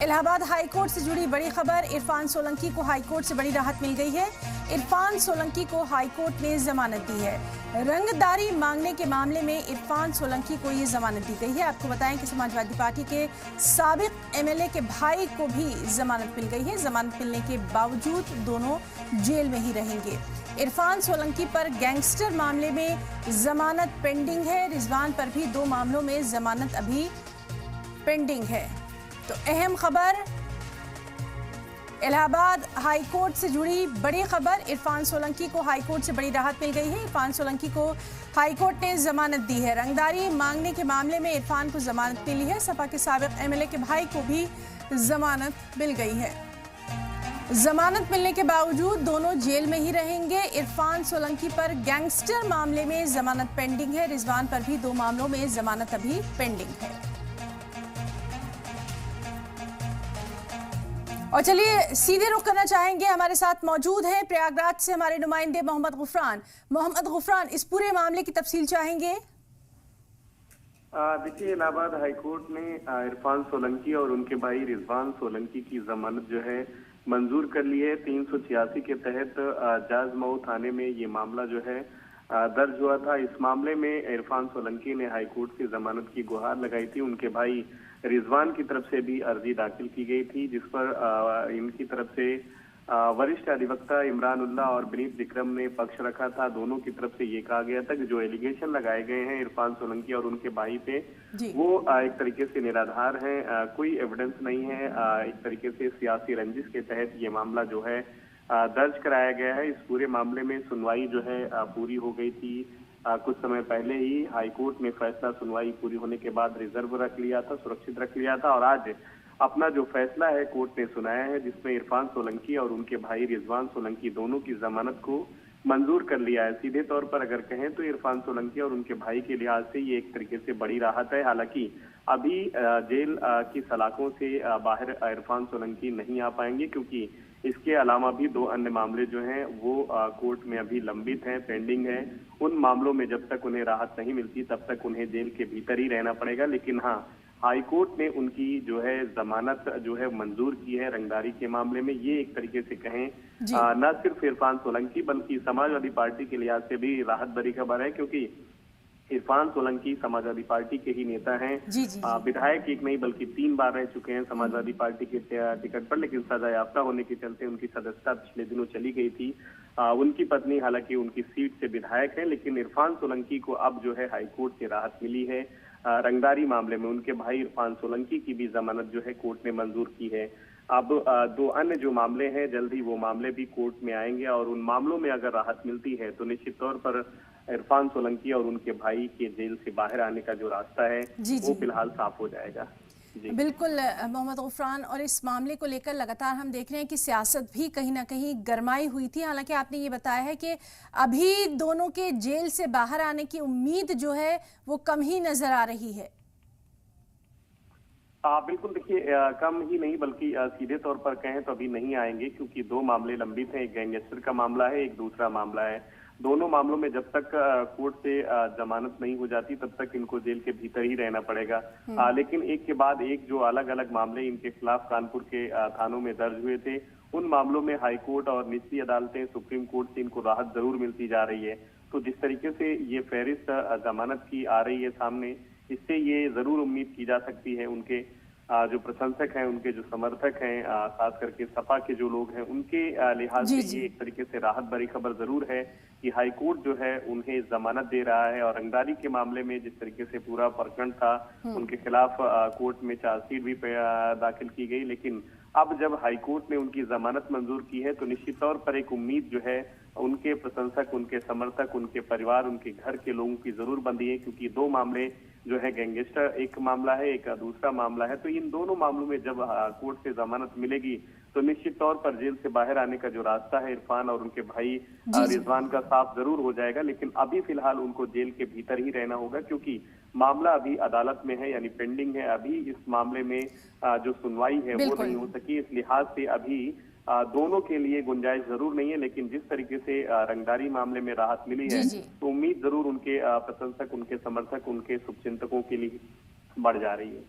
Allahabad high court से जुड़ी बड़ी खबर। इरफान सोलंकी को हाईकोर्ट से बड़ी राहत मिल गई है। इरफान सोलंकी को हाईकोर्ट ने जमानत दी है। रंगदारी मांगने के मामले में इरफान सोलंकी को ये जमानत दी गई है। आपको बताएं कि समाजवादी पार्टी के साबिक एमएलए के भाई को भी जमानत मिल गई है। जमानत मिलने के बावजूद दोनों जेल में ही रहेंगे। इरफान सोलंकी पर गैंगस्टर मामले में जमानत पेंडिंग है। रिजवान पर भी 2 मामलों में जमानत अभी पेंडिंग है। तो अहम खबर, इलाहाबाद हाईकोर्ट से जुड़ी बड़ी खबर। इरफान सोलंकी को हाईकोर्ट से बड़ी राहत मिल गई है। इरफान सोलंकी को हाईकोर्ट ने जमानत दी है। रंगदारी मांगने के मामले में इरफान को जमानत मिली है। सपा के साबिक एमएलए के भाई को भी जमानत मिल गई है। जमानत मिलने के बावजूद दोनों जेल में ही रहेंगे। इरफान सोलंकी पर गैंगस्टर मामले में जमानत पेंडिंग है। रिजवान पर भी 2 मामलों में जमानत अभी पेंडिंग है। और चलिए सीधे रुख करना चाहेंगे, हमारे साथ मौजूद हैं प्रयागराज से हमारे नुमाइंदे मोहम्मद गुफरान। मोहम्मद गुफरान, इस पूरे मामले की तफसील चाहेंगे। देखिए, इलाहाबाद हाईकोर्ट ने इरफान सोलंकी और उनके भाई रिजवान सोलंकी की जमानत जो है मंजूर कर ली है। 386 के तहत जाजमऊ थाने में ये मामला जो है दर्ज हुआ था। इस मामले में इरफान सोलंकी ने हाईकोर्ट से जमानत की गुहार लगाई थी। उनके भाई रिजवान की तरफ से भी अर्जी दाखिल की गई थी, जिस पर इनकी तरफ से वरिष्ठ अधिवक्ता इमरान उल्ला और विनीत विक्रम ने पक्ष रखा था। दोनों की तरफ से ये कहा गया था कि जो एलिगेशन लगाए गए हैं इरफान सोलंकी और उनके भाई पे, वो एक तरीके से निराधार हैं। कोई एविडेंस नहीं है। एक तरीके से सियासी रंजिश के तहत ये मामला जो है दर्ज कराया गया है। इस पूरे मामले में सुनवाई जो है पूरी हो गई थी। कुछ समय पहले ही हाईकोर्ट ने फैसला सुनवाई पूरी होने के बाद रिजर्व रख लिया था, सुरक्षित रख लिया था, और आज अपना जो फैसला है कोर्ट ने सुनाया है, जिसमें इरफान सोलंकी और उनके भाई रिजवान सोलंकी दोनों की जमानत को मंजूर कर लिया है। सीधे तौर पर अगर कहें तो इरफान सोलंकी और उनके भाई के लिहाज से ये एक तरीके से बड़ी राहत है। हालांकि अभी जेल की सलाखों से बाहर इरफान सोलंकी नहीं आ पाएंगे, क्योंकि इसके अलावा भी 2 अन्य मामले जो हैं वो कोर्ट में अभी लंबित हैं, पेंडिंग है। उन मामलों में जब तक उन्हें राहत नहीं मिलती तब तक उन्हें जेल के भीतर ही रहना पड़ेगा। लेकिन हाँ, हाईकोर्ट ने उनकी जो है जमानत जो है मंजूर की है रंगदारी के मामले में। ये एक तरीके से कहें न सिर्फ इरफान सोलंकी बल्कि समाजवादी पार्टी के लिहाज से भी राहत भरी खबर है, क्योंकि इरफान सोलंकी समाजवादी पार्टी के ही नेता हैं। विधायक एक नहीं बल्कि 3 बार रह चुके हैं समाजवादी पार्टी के टिकट पर, लेकिन सजा याफ्ता होने के चलते उनकी सदस्यता पिछले दिनों चली गई थी। उनकी पत्नी हालांकि उनकी सीट से विधायक है, लेकिन इरफान सोलंकी को अब जो है हाईकोर्ट से राहत मिली है रंगदारी मामले में। उनके भाई इरफान सोलंकी की भी जमानत जो है कोर्ट ने मंजूर की है। अब 2 अन्य जो मामले हैं जल्द ही वो मामले भी कोर्ट में आएंगे, और उन मामलों में अगर राहत मिलती है तो निश्चित तौर पर इरफान सोलंकी और उनके भाई के जेल से बाहर आने का जो रास्ता है वो फिलहाल साफ हो जाएगा। बिल्कुल मोहम्मद गुफरान, और इस मामले को लेकर लगातार हम देख रहे हैं कि सियासत भी कहीं ना कहीं गरमाई हुई थी। हालांकि आपने ये बताया है कि अभी दोनों के जेल से बाहर आने की उम्मीद जो है वो कम ही नजर आ रही है। बिल्कुल, देखिए कम ही नहीं बल्कि सीधे तौर पर कहें तो अभी नहीं आएंगे, क्योंकि 2 मामले लंबित हैं। एक गैंगस्टर का मामला है, एक दूसरा मामला है। दोनों मामलों में जब तक कोर्ट से जमानत नहीं हो जाती तब तक इनको जेल के भीतर ही रहना पड़ेगा। लेकिन एक के बाद एक जो अलग अलग मामले इनके खिलाफ कानपुर के थानों में दर्ज हुए थे, उन मामलों में हाईकोर्ट और निचली अदालतें, सुप्रीम कोर्ट से इनको राहत जरूर मिलती जा रही है। तो जिस तरीके से ये फहरिस्त जमानत की आ रही है सामने, इससे ये जरूर उम्मीद की जा सकती है उनके जो प्रशंसक हैं, उनके जो समर्थक हैं, खास करके सपा के जो लोग हैं, उनके लिहाज से ये एक तरीके से राहत भरी खबर जरूर है कि हाईकोर्ट जो है उन्हें जमानत दे रहा है। और रंगदारी के मामले में जिस तरीके से पूरा प्रकरण था, उनके खिलाफ कोर्ट में चार्जशीट भी दाखिल की गई, लेकिन अब जब हाईकोर्ट ने उनकी जमानत मंजूर की है तो निश्चित तौर पर एक उम्मीद जो है उनके प्रशंसक, उनके समर्थक, उनके परिवार, उनके घर के लोगों की जरूर बंधी है। क्योंकि 2 मामले जो है गैंगस्टर एक मामला है, एक दूसरा मामला है, तो इन दोनों मामलों में जब कोर्ट से जमानत मिलेगी तो निश्चित तौर पर जेल से बाहर आने का जो रास्ता है इरफान और उनके भाई रिजवान का साफ जरूर हो जाएगा। लेकिन अभी फिलहाल उनको जेल के भीतर ही रहना होगा, क्योंकि मामला अभी अदालत में है, यानी पेंडिंग है। अभी इस मामले में जो सुनवाई है वो नहीं हो सकी। इस लिहाज से अभी दोनों के लिए गुंजाइश जरूर नहीं है। लेकिन जिस तरीके से रंगदारी मामले में राहत मिली है तो उम्मीद जरूर उनके प्रशंसक, उनके समर्थक, उनके शुभचिंतकों के लिए बढ़ जा रही है।